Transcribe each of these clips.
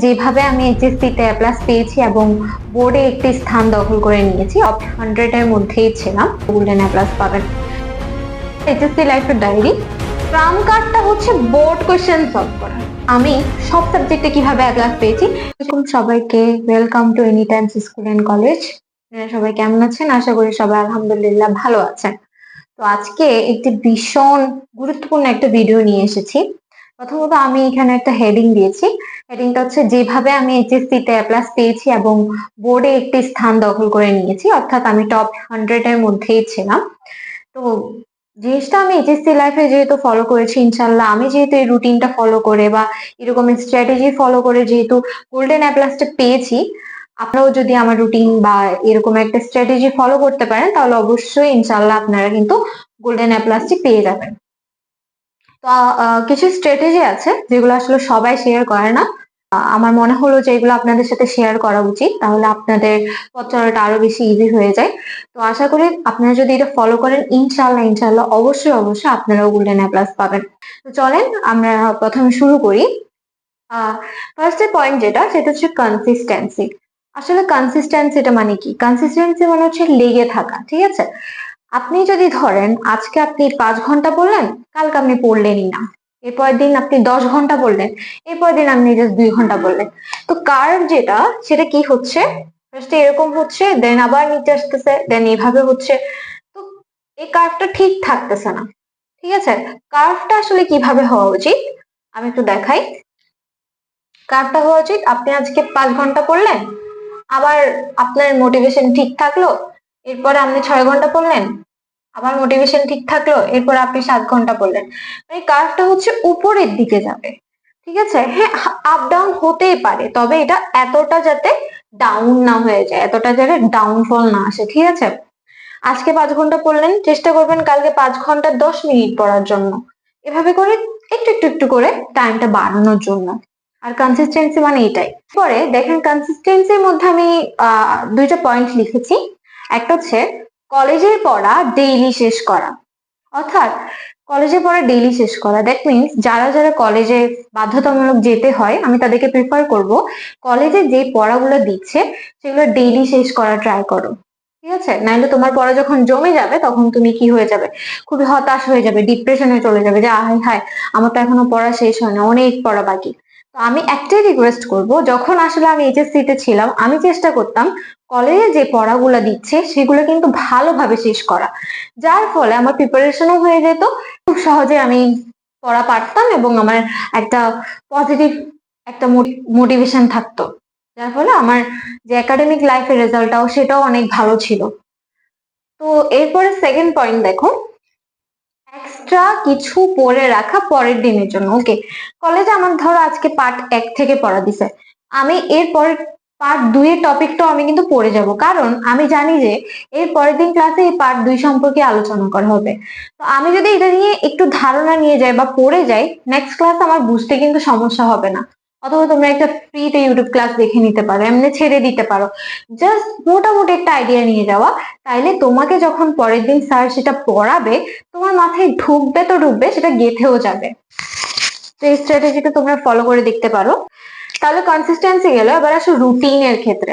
যেভাবে আমি এইচএসসিতে এ প্লাস পেয়েছি এবং বোর্ডে একটি স্থান দখল করে নিয়েছি, টপ 100 এর মধ্যেই ছিলাম, গোল্ডেন এ প্লাস পাবেন। এইচএসসি লাইফের ডায়েরি ট্রাম কার্ডটা হচ্ছে বোর্ড কোশ্চেন সলভ করা। আমি সব সাবজেক্টে কিভাবে এ প্লাস পেয়েছি। সবাইকে welcome to any times school and college. সবাই কেমন আছেন? আশা করি সবাই আলহামদুলিল্লাহ ভালো আছেন। তো আজকে একটি ভীষণ গুরুত্বপূর্ণ একটা ভিডিও নিয়ে এসেছি। প্রথমত আমি এখানে একটা হেডিং দিয়েছি। হেডিংটা হচ্ছে যেভাবে আমি এইচএসসিতে এ প্লাস পেয়েছি এবং বোর্ডে একটি স্থান দখল করে নিয়েছি, অর্থাৎ আমি টপ 100 এর মধ্যেই ছিলাম। তো জিনিসটা আমি এইচএসসি লাইফে যেহেতু ফলো করেছি, ইনশাল্লাহ আমি যেহেতু এই রুটিনটা ফলো করে বা এরকম স্ট্র্যাটেজি ফলো করে যেহেতু গোল্ডেন এ প্লাসটা পেয়েছি, আপনারাও যদি আমার রুটিন বা এরকম একটা স্ট্র্যাটেজি ফলো করতে পারেন তাহলে অবশ্যই ইনশাল্লাহ আপনারা কিন্তু গোল্ডেন এ প্লাসটি পেয়ে যাবেন। তো কিছু স্ট্র্যাটেজি আছে যেগুলো আসলে সবাই শেয়ার করে না। আমার মনে হলো যে এগুলো আপনাদের সাথে শেয়ার করা উচিত, তাহলে আপনাদের পথ চলাটা আরো বেশি ইজি হয়ে যায়। তো আশা করি আপনারা যদি এটা ফলো করেন ইনশাল্লাহ ইনশাল্লাহ অবশ্যই অবশ্যই আপনারাও গোল্ডেন এ প্লাস পাবেন। তো চলেন আমরা প্রথমে শুরু করি। ফার্স্ট পয়েন্ট যেটা সেটা হচ্ছে কনসিস্টেন্সি। আসলে কনসিস্টেন্সিটা মানে কি? কনসিস্টেন্সি মানে হচ্ছে লেগে থাকা, ঠিক আছে? আপনি যদি ধরেন আজকে আপনি 5 ঘন্টা পড়লেন, কালকে আপনি পড়লেনই না, এরপরের দিন আপনি 10 ঘন্টা পড়লেন, এরপরের দিন আপনি জাস্ট 2 ঘন্টা পড়লেন। তো কার্ভ যেটা সেটা কি হচ্ছে, ফার্স্টে এরকম হচ্ছে, দেন আবার নিচে আসতেছে, দেন এইভাবে হচ্ছে। তো এই কার্ভটা ঠিক থাকতেছে না, ঠিক আছে? কার্ভটা আসলে কিভাবে হওয়া উচিত আমি একটু দেখাই। কার্ভটা হওয়া উচিত, আপনি আজকে 5 ঘন্টা পড়লেন, আবার আপনার মোটিভেশন ঠিক থাকলো, এরপরে আপনি 6 ঘন্টা পড়লেন, আবার মোটিভেশন ঠিক থাকলো, এরপর আপনি 7 ঘন্টা পড়লেন। মানে কার্ভটা হচ্ছে উপরের দিকে যাবে, ঠিক আছে? হ্যাঁ, আপ ডাউন হতেই পারে, তবে এটা এতটা যাতে ডাউন না হয়ে যায়, এতটা যাতে ডাউনফল না আসে, ঠিক আছে? আজকে 5 ঘন্টা পড়লেন, চেষ্টা করবেন কালকে 5 ঘন্টা 10 মিনিট পড়ার জন্য, এভাবে করে একটু একটু একটু করে টাইমটা বাড়ানোর জন্য। আর কনসিস্টেন্সি মানে এটাই। পরে দেখেন কনসিস্টেন্সির মধ্যে আমি দুইটা পয়েন্ট লিখেছি। একটা হচ্ছে কলেজের পড়া ডেইলি শেষ করা, অর্থাৎ কলেজে পড়া ডেইলি শেষ করা। দ্যাট মিনস যারা যারা কলেজে বাধ্যতামূলক যেতে হয় আমি তাদেরকে প্রিফার করব কলেজে যে পড়াগুলো দিচ্ছে সেগুলো ডেইলি শেষ করা ট্রাই করো, ঠিক আছে? নাইলে তোমার পড়া যখন জমে যাবে তখন তুমি কি হয়ে যাবে, খুবই হতাশ হয়ে যাবে, ডিপ্রেশনে চলে যাবে যে হায় হায় আমার তো এখনো পড়া শেষ হয় না, অনেক পড়া বাকি। তো আমি একটাই রিকোয়েস্ট করব, যখন আসলে আমি এইচএসসি তে ছিলাম আমি চেষ্টা করতাম কলেজে যে পড়াগুলো দিচ্ছে সেগুলো কিন্তু ভালোভাবে শেষ করা, যার ফলে আমার প্রিপারেশনও হয়ে যেত, খুব সহজে আমি পড়া পারতাম এবং আমার একটা পজিটিভ একটা মোটিভেশন থাকতো, যার ফলে আমার যে একাডেমিক লাইফের রেজাল্টটাও সেটাও অনেক ভালো ছিল। তো এরপরে সেকেন্ড পয়েন্ট দেখো, এক্সট্রা কিছু পড়ে রাখা পরের দিনের জন্য। ওকে, কলেজে আমার ধরো আজকে পার্ট 1 থেকে পড়া দিছে, আমি এরপর পার্ট 2 এর টপিকটাও আমি কিন্তু পড়ে যাব, কারণ আমি জানি যে এর পরের দিন ক্লাসে এই পার্ট 2 সম্পর্কে আলোচনা করা হবে। তো আমি যদি এটা নিয়ে একটু ধারণা নিয়ে যাই বা পড়ে যাই, নেক্সট ক্লাস আমার বুঝতে কিন্তু সমস্যা হবে না। অথবা তোমরা একটা ফ্রিতে ইউটিউব ক্লাস দেখে নিতে পারো, এমনি ছেড়ে দিতে পারো, জাস্ট মোটামুটি একটা আইডিয়া নিয়ে যাওয়া। তাইলে তোমাকে যখন পরের দিন স্যার সেটা পড়াবে তোমার মাথায় ঢুকবে তো ঢুকবে, সেটা গেঁথেও যাবে। তো এই স্ট্র্যাটেজিটা তোমরা ফলো করে দেখতে পারো। তাহলে কনসিস্টেন্সি গেল, এবার আসো রুটিনের ক্ষেত্রে।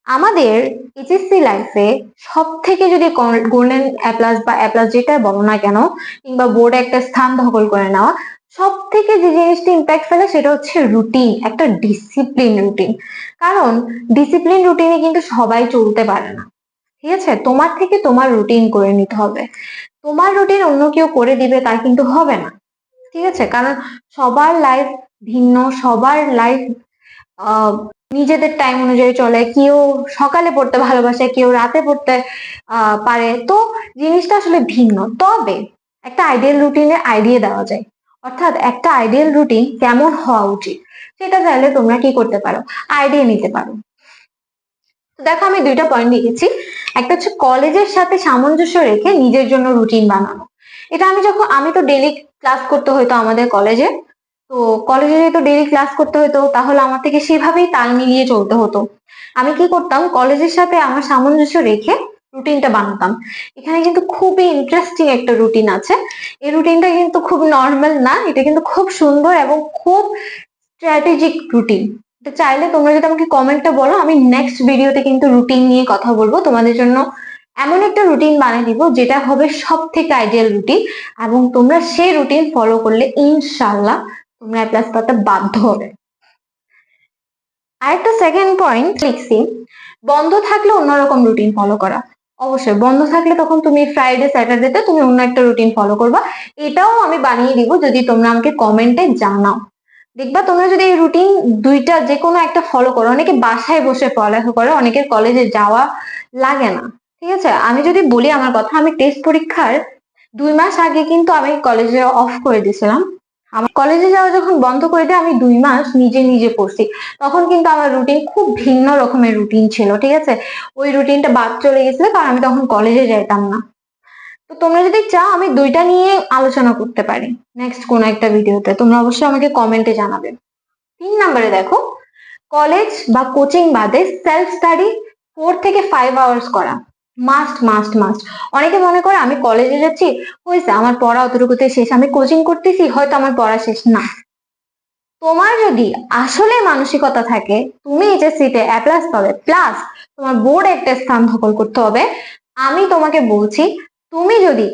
আমাদের এইচএসসি লাইফে সব থেকে যদি গোল্ডেন এ প্লাস বা এ প্লাস যেটা বলো না কেন, কিংবা বোর্ডে একটা স্থান দখল করে নেওয়া, সব থেকে যে জিনিসটা ইম্প্যাক্ট ফেলে সেটা হচ্ছে রুটিন, একটা ডিসিপ্লিন রুটিন। কারণ ডিসিপ্লিন রুটিনে কিন্তু সবাই চলতে পারে না, ঠিক আছে? তোমার থেকে তোমার রুটিন করে নিতে হবে। তোমার রুটিন অন্য কেউ করে দিবে তার কিন্তু হবে না, ঠিক আছে? কারণ সবার লাইফ ভিন্ন, সবার লাইফ নিজেদের টাইম অনুযায়ী চলে, কেউ সকালে পড়তে ভালোবাসে, কেউ রাতে পড়তে পারে। তো জিনিসটা আসলে ভিন্ন, তবে একটা আইডিয়াল রুটিনের আইডিয়া দেওয়া যায়, অর্থাৎ একটা আইডিয়াল রুটিন কেমন হওয়া উচিত সেটা চাইলে তোমরা কি করতে পারো, আইডিয়া নিতে পারো। দেখো আমি দুইটা পয়েন্ট লিখেছি। একটা হচ্ছে কলেজের সাথে সামঞ্জস্য রেখে নিজের জন্য রুটিন বানানো। এটা আমি তো ডেইলি ক্লাস করতে হইতো আমাদের কলেজে। তো কলেজে যেহেতু ডেইলি ক্লাস করতে হতো তাহলে আমার থেকে সেভাবেই তাল মিলিয়ে চলতে হতো। আমি কি করতাম, কলেজের সাথে আমার সামঞ্জস্য রেখে রুটিনটা বানাতাম। এখানে কিন্তু খুবই ইন্টারেস্টিং একটা রুটিন আছে। এই রুটিনটা কিন্তু খুব নর্মাল না, এটা কিন্তু খুব সুন্দর এবং খুব স্ট্র্যাটেজিক রুটিন। এটা চাইলে তোমরা যদি আমাকে কমেন্টটা বলো, আমি নেক্সট ভিডিওতে কিন্তু রুটিন নিয়ে কথা বলবো। তোমাদের জন্য এমন একটা রুটিন বানিয়ে দিব যেটা হবে সব থেকে আইডিয়াল রুটিন, এবং তোমরা সেই রুটিন ফলো করলে ইনশাআল্লাহ তোমরা এ প্লাস পাতে বাধ্য হবে। আরেকটা সেকেন্ড পয়েন্ট লিখছি, বন্ধ থাকলে অন্যরকম রুটিন ফলো করা। অবশ্যই বন্ধ থাকলে তখন তুমি ফ্রাইডে স্যাটারডেতে তুমি অন্য একটা রুটিন ফলো করবা, এটাও আমি বানিয়ে দিব যদি তোমরা আমাকে কমেন্টে জানাও। দেখবা তোমরা যদি এই রুটিন দুইটা যে কোনো একটা ফলো করো, অনেকে বাসায় বসে পড়ালেখা করে, অনেকের কলেজে যাওয়া লাগে না, ঠিক আছে। আমি যদি বলি আমার কথা, আমি টেস্ট পরীক্ষার 2 মাস আগে কিন্তু আমি কলেজে অফ করে দিয়েছিলাম। আমার কলেজে যাওয়া যখন বন্ধ করে দিয়ে আমি 2 মাস নিজে নিজে পড়ছি, তখন কিন্তু আমার রুটিন খুব ভিন্ন রকমের রুটিন ছিল, ঠিক আছে। ওই রুটিনটা বাদ চলে গেছিল কারণ আমি তখন কলেজে যাইতাম না। তো তোমরা যদি চাও আমি দুইটা নিয়ে আলোচনা করতে পারি নেক্সট কোন একটা ভিডিওতে, তোমরা অবশ্যই আমাকে কমেন্টে জানাবে। 3 নম্বরে দেখো, কলেজ বা কোচিং বাদে সেলফ স্টাডি 4 থেকে 5 আওয়ার্স করা মাস্ট মাস্ট মাস্ট। অনেকে মনে করে আমি কলেজে যাচ্ছি, হয়েছে আমার পড়া অতটুকুতে শেষ, আমি কোচিং করতেছি হয়তো আমার পড়া শেষ না। তোমার যদি আসলে মানসিকতা থাকে তুমি এইচএসসি তে এ প্লাস পাবে, প্লাস তোমার বোর্ড একটা স্থান দখল করতে হবে, আমি তোমাকে বলছি তুমি যদি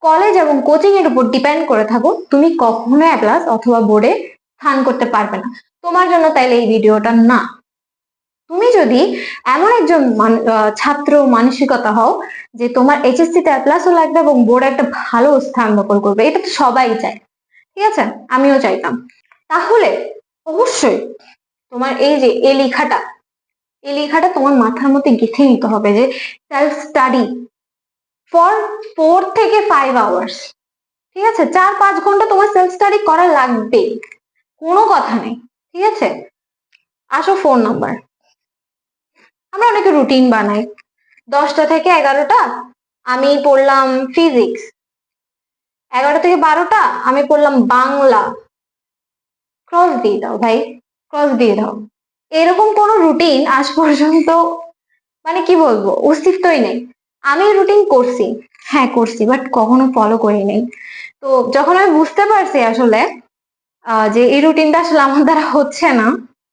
কলেজ এবং কোচিং এর উপর ডিপেন্ড করে থাকো, তুমি কখনো এ প্লাস অথবা বোর্ডে স্থান করতে পারবে না। তোমার জন্য তাইলে এই ভিডিওটা না। তুমি যদি এমন একজন ছাত্র মানসিকতা হও যে তোমার এইচএসসি তে এ প্লাসও লাগবে এবং বোর্ডে একটা ভালো স্থান দখল করবে, এটা তো সবাই চায়, ঠিক আছে, আমিও চাইতাম, তাহলে অবশ্যই তোমার এই যে এই লেখাটা তোমার মাথার মধ্যে গেঁথে নিতে হবে যে সেলফ স্টাডি ফর 4 থেকে 5 আওয়ার্স, ঠিক আছে। 4-5 ঘন্টা তোমার সেলফ স্টাডি করা লাগবে, কোনো কথা নেই, ঠিক আছে। আসো 4 নম্বর, আমরা অনেকে রুটিন বানাই। 10টা থেকে 11টা আমি পড়লাম ফিজিক্স, 11টা থেকে 12টা আমি পড়লাম বাংলা। ক্রস দিয়ে দাও ভাই, ক্রস দিয়ে দাও। এরকম কোনো রুটিন আজ পর্যন্ত মানে কি বলবো অস্তিত্বই নেই। আমি রুটিন করছি, হ্যাঁ করছি, বাট কখনো ফলো করি নাই। তো যখন আমি বুঝতে পারছি আসলে যে এই রুটিনটা আসলে আমার দ্বারা হচ্ছে না,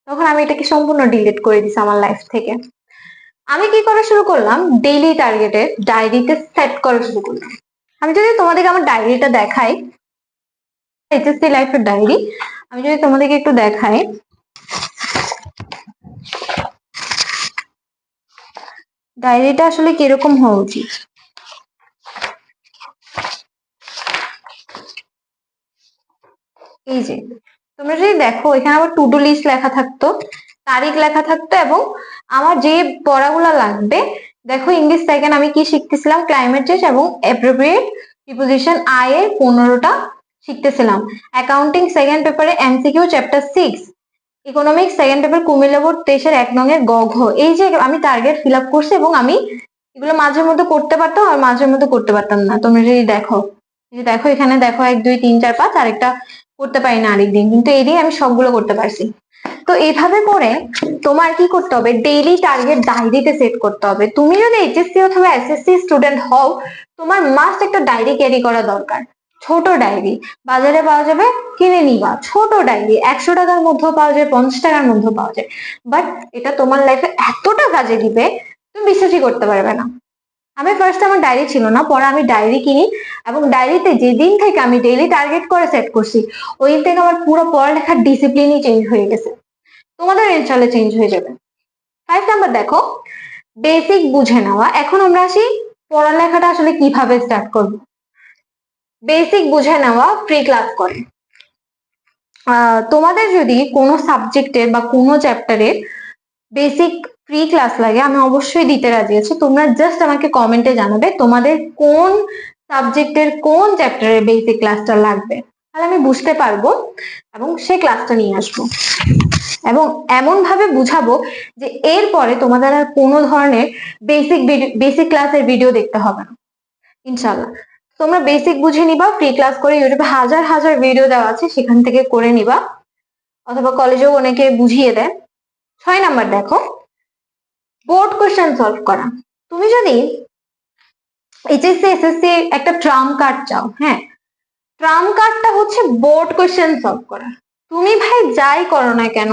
তখন আমি এটাকে সম্পূর্ণ ডিলিট করে দিছি আমার লাইফ থেকে। আমি কি করা শুরু করলাম, ডেইলি টার্গেটে ডায়েরিতে সেট করা শুরু করলাম। আমি যদি তোমাদেরকে আমার ডায়েরিটা দেখাই, এইচএসসি লাইফের ডায়েরি, আমি যদি তোমাদেরকে একটু দেখাই, ডায়েরিটা আসলে কিরকম হওয়া উচিত। এই যে তোমরা যদি দেখো এখানে আমার টু ডু লিস্ট লেখা থাকতো, তারিখ লেখা থাকতো, এবং আমার যে পড়াগুলো লাগবে, দেখো ইংলিশ সেকেন্ড আমি কি শিখতেছিলাম, ক্লাইমেট চেঞ্জ এবং অ্যাপ্রোপ্রিয়েট প্রিপোজিশন আই এর 15টা শিখতেছিলাম। অ্যাকাউন্টিং সেকেন্ড পেপারে MCQ chapter 6, economics second paper Comilla board 23-এর 1 নং গ ঘ। এই যে আমি টার্গেট ফিল আপ করছি এবং আমি এগুলো মাঝের মধ্যে করতে পারতাম আর মাঝের মধ্যে করতে পারতাম না। তোমরা যদি দেখো, দেখো এখানে দেখো 1 2 3 4 5, আরেকটা করতে পারি না আরেকদিন, কিন্তু এই দিন আমি সবগুলো করতে পারছি। তো এইভাবে করে তোমার কি করতে হবে, ডেইলি টার্গেট ডায়েরিতে সেট করতে হবে। তুমি যদি এইচএসসি অথবা এসএসসি স্টুডেন্ট হও, তোমার মাস্ট একটা ডায়েরি ক্যারি করা দরকার। ছোট ডায়েরি বাজারে পাওয়া যাবে, কিনে নিবা। ছোট ডায়েরি 100 টাকার মধ্যেও পাওয়া যায়, 50 টাকার মধ্যেও পাওয়া যায়, বাট এটা তোমার লাইফে এতটা কাজে দিবে তুমি বিশ্বাসই করতে পারবে না। আমি ফার্স্ট আমার ডায়েরি ছিল না, পরে আমি ডায়েরি কিনি এবং ডায়েরিতে যেদিন থেকে আমি ডেইলি টার্গেট করে সেট করছি, ওই দিন থেকে আমার পুরো পড়ালেখার ডিসিপ্লিনই চেঞ্জ হয়ে গেছে। তোমাদের ইনশাআল্লাহ চেঞ্জ হয়ে যাবে। 5 নাম্বার দেখো, বেসিক বুঝে নেওয়া। এখন আমরা আসি পড়ালেখাটা আসলে কিভাবে স্টার্ট করব। বেসিক বুঝে নেওয়া প্রি ক্লাস করে। তোমাদের যদি কোনো সাবজেক্টের বা কোনো চ্যাপ্টারের বেসিক ফ্রি ক্লাস লাগে, আমি অবশ্যই দিতে রাজি আছি। তোমরা জাস্ট আমাকে কমেন্টে জানাবে তোমাদের কোন সাবজেক্টের কোন চ্যাপ্টারের বেসিক ক্লাসটা লাগবে, তাহলে আমি বুঝতে পারবো এবং সেই ক্লাসটা নিয়ে আসবো এবং এমন ভাবে বুঝাবো যে এরপরে তোমাদের আর কোনো ধরনের বেসিক ক্লাসের ভিডিও দেখতে হবে না ইনশাল্লাহ। তোমরা বেসিক বুঝে নিবা, ফ্রি ক্লাস করে ইউটিউবে হাজার হাজার ভিডিও দেওয়া আছে, সেখান থেকে করে নিবা, অথবা কলেজেও অনেকে বুঝিয়ে দেয়। 6 নাম্বার দেখো, বোর্ড কোশ্চেন সলভ করা। তুমি যদি এইচএসসি এসএসসি একটা ট্রাম কার্ড চাও, হ্যাঁ, ট্রাম কার্ডটা হচ্ছে বোর্ড কোশ্চেন সলভ করা। তুমি ভাই যাই করো না কেন,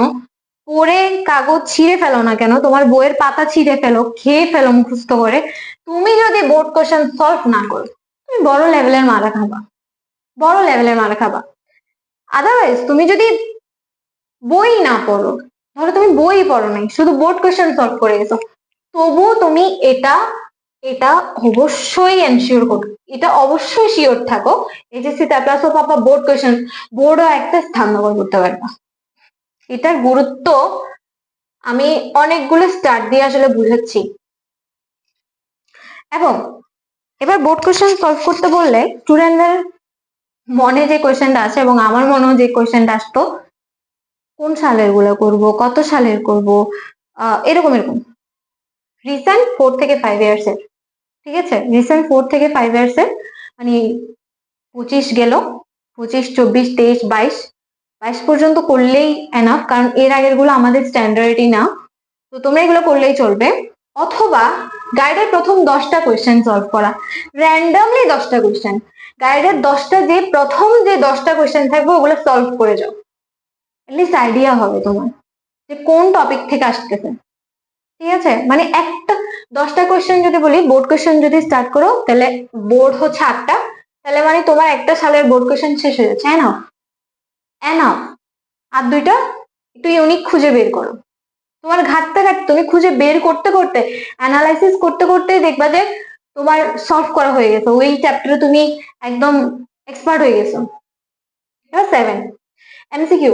পড়ে কাগজ ছিঁড়ে ফেলো না কেন, তোমার বইয়ের পাতা ছিঁড়ে ফেলো, খেয়ে ফেলো মুখস্থ করে, তুমি যদি বোর্ড কোশ্চেন সলভ না করো তুমি বড় লেভেলের মারা খাবা, বড় লেভেলের মারা খাবা। আদারওয়াইজ তুমি যদি বই না পড়ো, ধরো তুমি বই পড়ো নাই, শুধু বোর্ড কোশ্চেন সলভ করে গেছো, তবুও তুমি এটা এটা অবশ্যই এনশিওর করো, এটা অবশ্যই শিওর থাকো এইচএসসি তে প্লাস ও পাপা বোর্ড কোশ্চেন বোর্ডও একটা স্থান দখল করতে পারবা। এটার গুরুত্ব আমি অনেকগুলো স্টার্ট দিয়ে আসলে বুঝাচ্ছি। এবং এবার বোর্ড কোশ্চেন সলভ করতে বললে স্টুডেন্টদের মনে যে কোয়েশ্চেনটা আসে, এবং আমার মনেও যে কোয়েশ্চেনটা আসতো, কোন সালের গুলো করব, কত সালের করব, এরকম এরকম রিসেন্ট 4 থেকে 5 ইয়ার্স এর, ঠিক আছে, রিসেন্ট 4 থেকে 5 ইয়ার্স এর, মানে 25 গেল, 25, 24, 23, 22 পর্যন্ত করলেই এনাফ, কারণ এর আগের গুলো আমাদের স্ট্যান্ডার্ডই না, তো তোমরা এগুলো করলেই চলবে। অথবা গাইডের প্রথম 10টা কোয়েশ্চেন সলভ করা, র্যান্ডমলি 10টা কোয়েশ্চেন, গাইডের 10টা যে প্রথম যে 10টা কোয়েশ্চেন থাকবে ওগুলো সলভ করে যাও, এটলিস্ট আইডিয়া হবে তোমার যে কোন টপিক থেকে আসতেছে, ঠিক আছে। মানে একটা 10টা কোয়েশ্চেন যদি বলি, বোর্ড কোয়েশ্চেন যদি স্টার্ট করো, তাহলে বোর্ড হচ্ছে 8টা, তাহলে মানে তোমার একটা সালের বোর্ড কোয়েশ্চেন শেষ হয়ে যাচ্ছে, এনাফ এনাফ। আর 2টা একটু ইউনিক খুঁজে বের করো, তোমার ঘাটতে ঘাটতে তুমি খুঁজে বের করতে করতে অ্যানালাইসিস করতে করতে দেখবা যে তোমার সলভ করা হয়ে গেছে, ওই চ্যাপ্টারে তুমি একদম এক্সপার্ট হয়ে গেছো। এবার 7 এমসিকিউ,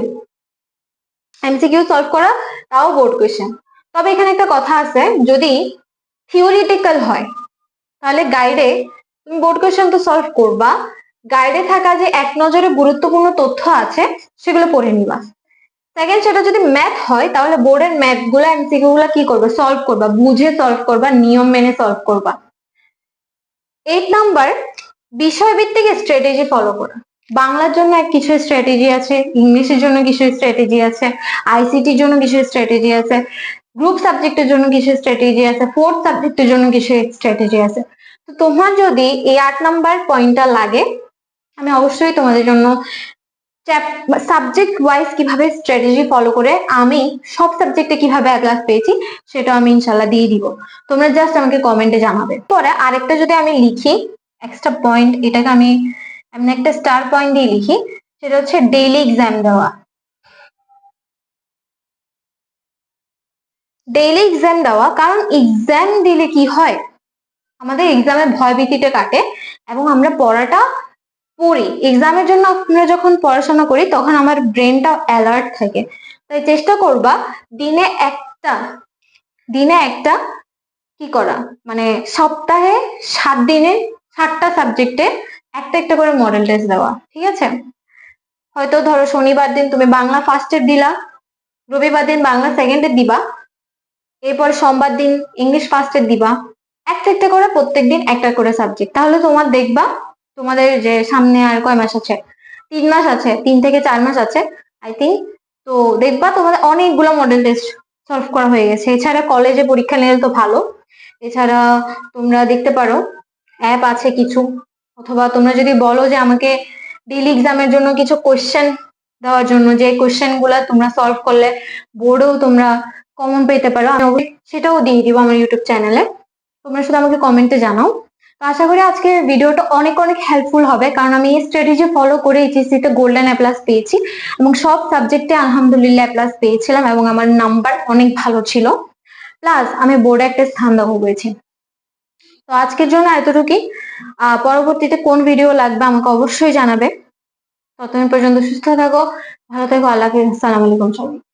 এমসিকিউ সলভ করা, তাও বোর্ড কোয়েশ্চেন। তবে এখানে একটা কথা আছে, যদি থিওরিটিক্যাল হয় তাহলে গাইডে তুমি বোর্ড কোয়েশ্চেন তো সলভ করবা, গাইডে থাকা যে এক নজরে গুরুত্বপূর্ণ তথ্য আছে সেগুলো পড়ে নিবা। সেকেন্ড, সেটা যদি ম্যাথ হয় তাহলে বোর্ডের ম্যাথ গুলা এমসিকিউ গুলা কি করবে, সলভ করবা, বুঝে সলভ করবা, নিয়ম মেনে সলভ করবা। 8 নাম্বার, বিষয়ভিত্তিক স্ট্র্যাটেজি ফলো করা। বাংলার জন্য কিছু স্ট্র্যাটেজি আছে, ইংলিশের জন্য কিছু স্ট্র্যাটেজি আছে, আইসিটির জন্য কিছু স্ট্র্যাটেজি আছে, গ্রুপ সাবজেক্টের জন্য কিছু স্ট্র্যাটেজি আছে, ফোর্থ সাবজেক্টের জন্য কিছু স্ট্র্যাটেজি আছে। তো তোমার যদি এই 8 নাম্বার পয়েন্টটা লাগে, আমি অবশ্যই তোমাদের জন্য সাবজেক্ট ওয়াইজ কিভাবে স্ট্র্যাটেজি ফলো করে আমি সব সাবজেক্টে কিভাবে এ ক্লাস পেয়েছি সেটা আমি ইনশাল্লাহ দিয়ে দিব, তোমরা জাস্ট আমাকে কমেন্টে জানাবে। পরে আরেকটা যদি আমি লিখি এক্সট্রা পয়েন্ট, এটাকে আমি এমন একটা স্টার পয়েন্ট দিয়ে লিখি, সেটা হচ্ছে ডেইলি এক্সাম দেওয়া। ডেইলি এক্সাম দেওয়া, কারণ এক্সাম দিলে কি হয়, আমাদের এক্সামের ভয়ভীতিটা কাটে এবং আমরা পড়াটা পড়ি। এক্সামের জন্য আমরা যখন পড়াশোনা করি তখন আমার ব্রেনটা অ্যালার্ট থাকে, তাই চেষ্টা করবা দিনে একটা কি করা, মানে সপ্তাহে 7 দিনে 7টা সাবজেক্টে একটা একটা করে মডেল টেস্ট দেওয়া, ঠিক আছে। হয়তো ধরো শনিবার দিন তুমি বাংলা ফার্স্টের দিলা, রবিবার দিন বাংলা সেকেন্ডের দিবা, এরপর সোমবার দিন ইংলিশ ফার্স্টের দিবা, একটা একটা করে প্রত্যেকদিন একটা করে সাবজেক্ট, তাহলে তোমার দেখবা তোমাদের যে সামনে আর কয় মাস আছে, 3 মাস আছে, 3 থেকে 4 মাস আছে আই থিঙ্ক, তো দেখবা তোমাদের অনেকগুলো মডেল টেস্ট সলভ করা হয়ে গেছে। এছাড়া কলেজে পরীক্ষা নিলে তো ভালো, এছাড়া তোমরা দেখতে পারো অ্যাপ আছে কিছু, অথবা তোমরা যদি বলো যে আমাকে ডেইলি এক্সামের জন্য কিছু কোশ্চেন দেওয়ার জন্য, যে কোশ্চেন গুলা তোমরা সলভ করলে বোর্ডেও তোমরা কমন পেতে পারো, আমি সেটাও দিয়ে দিব আমার ইউটিউব চ্যানেলে, তোমরা শুধু আমাকে কমেন্টে জানাও। তো আশা করি আজকের ভিডিওটা অনেক অনেক হেল্পফুল হবে, কারণ আমি এই স্ট্র্যাটেজি ফলো করে এইচএসসি তে গোল্ডেন এ প্লাস পেয়েছি এবং সব সাবজেক্টে আলহামদুলিল্লাহ এ প্লাস পেয়েছিলাম এবং আমার নাম্বার অনেক ভালো ছিল, প্লাস আমি বোর্ডে একটা স্থান দখল করেছি। তো আজকের জন্য এতটুকুই, পরবর্তীতে কোন ভিডিও লাগবে আমাকে অবশ্যই জানাবে। ততদিন পর্যন্ত সুস্থ থাকো, ভালো থেকো, আল্লাহ হাফেজ, আসসালামু আলাইকুম সবাই।